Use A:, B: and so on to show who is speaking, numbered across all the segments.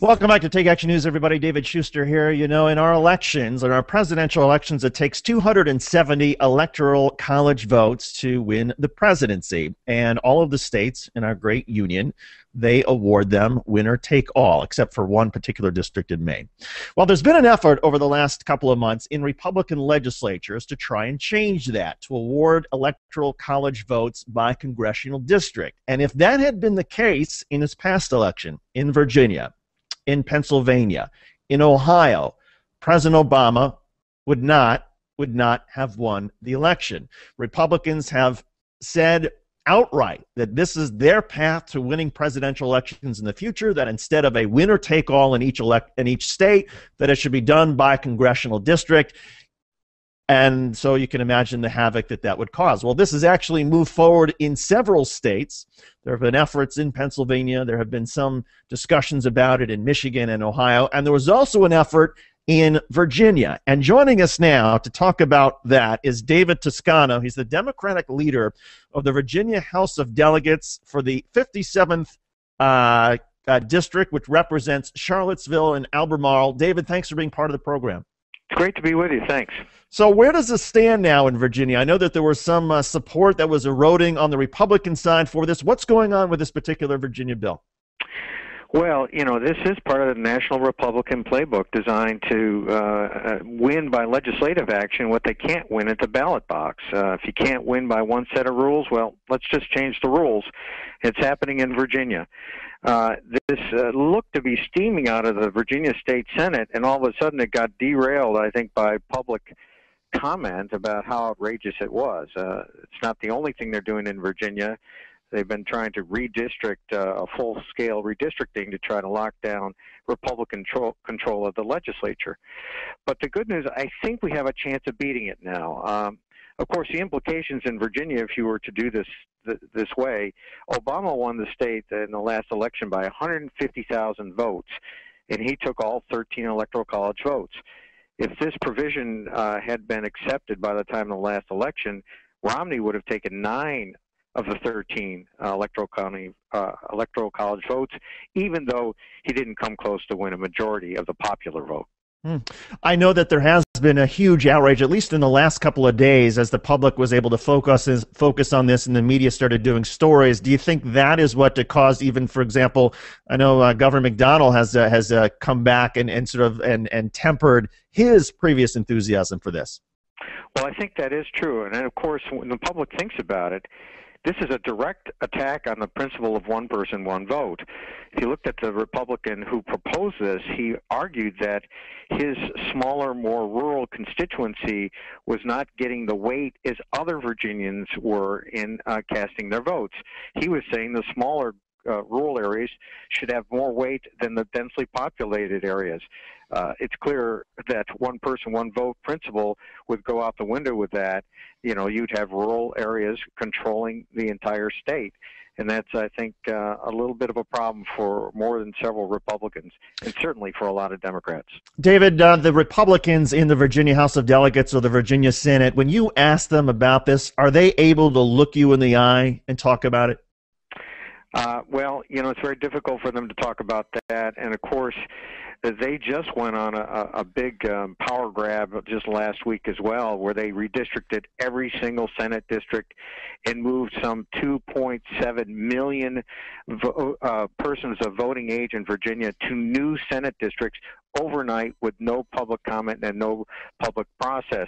A: Welcome back to Take Action News, everybody. David Shuster here. You know, in our elections, in our presidential elections, it takes 270 electoral college votes to win the presidency. And all of the states in our great union, they award them winner take all, except for one particular district in Maine. Well, there's been an effort over the last couple of months in Republican legislatures to try and change that, to award electoral college votes by congressional district. And if that had been the case in this past election in Virginia, in Pennsylvania, in Ohio, President Obama would not have won the election. Republicans have said outright that this is their path to winning presidential elections in the future, that instead of a winner-take-all in each state, that it should be done by congressional district. And so you can imagine the havoc that would cause. Well, this has actually moved forward in several states. There have been efforts in Pennsylvania. There have been some discussions about it in Michigan and Ohio. And there was also an effort in Virginia. And joining us now to talk about that is David Toscano. He's the Democratic leader of the Virginia House of Delegates for the 57th district, which represents Charlottesville and Albemarle. David, thanks for being part of the program.
B: It's great to be with you. Thanks.
A: So where does this stand now in Virginia? I know that there was some support that was eroding on the Republican side for this. What's going on with this particular Virginia bill?
B: Well, you know, this is part of the National Republican playbook designed to win by legislative action what they can't win at the ballot box. If you can't win by one set of rules, well, let's just change the rules. It's happening in Virginia. This looked to be steaming out of the Virginia State Senate, and all of a sudden it got derailed, I think, by public comment about how outrageous it was. It's not the only thing they're doing in Virginia. They've been trying to redistrict, a full-scale redistricting to try to lock down Republican control of the legislature. But the good news, I think we have a chance of beating it now. Of course, the implications in Virginia, if you were to do this way, Obama won the state in the last election by 150,000 votes, and he took all 13 electoral college votes. If this provision had been accepted by the time of the last election, Romney would have taken 9 of the 13 electoral college votes, even though he didn't come close to win a majority of the popular vote.
A: I know that there has been a huge outrage, at least in the last couple of days, as the public was able to focus on this and the media started doing stories. Do you think that is what caused, even, for example, I know Governor McDonnell has come back and sort of and tempered his previous enthusiasm for this?
B: Well, I think that is true. And of course, when the public thinks about it, this is a direct attack on the principle of one person, one vote. If you looked at the Republican who proposed this, he argued that his smaller, more rural constituency was not getting the weight as other Virginians were in casting their votes. He was saying the smaller rural areas should have more weight than the densely populated areas. It's clear that one person, one vote principle would go out the window with that. You know, you'd have rural areas controlling the entire state. And that's, I think, a little bit of a problem for more than several Republicans, and certainly for a lot of Democrats.
A: David, the Republicans in the Virginia House of Delegates or the Virginia Senate, when you ask them about this, are they able to look you in the eye and talk about it?
B: Well, you know, it's very difficult for them to talk about that. And, of course, they just went on a big power grab just last week as well, where they redistricted every single Senate district and moved some 2.7 million persons of voting age in Virginia to new Senate districts overnight with no public comment and no public process.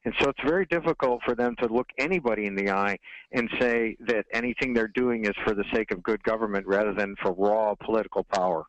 B: And so it's very difficult for them to look anybody in the eye and say that anything they're doing is for the sake of good government rather than for raw political power.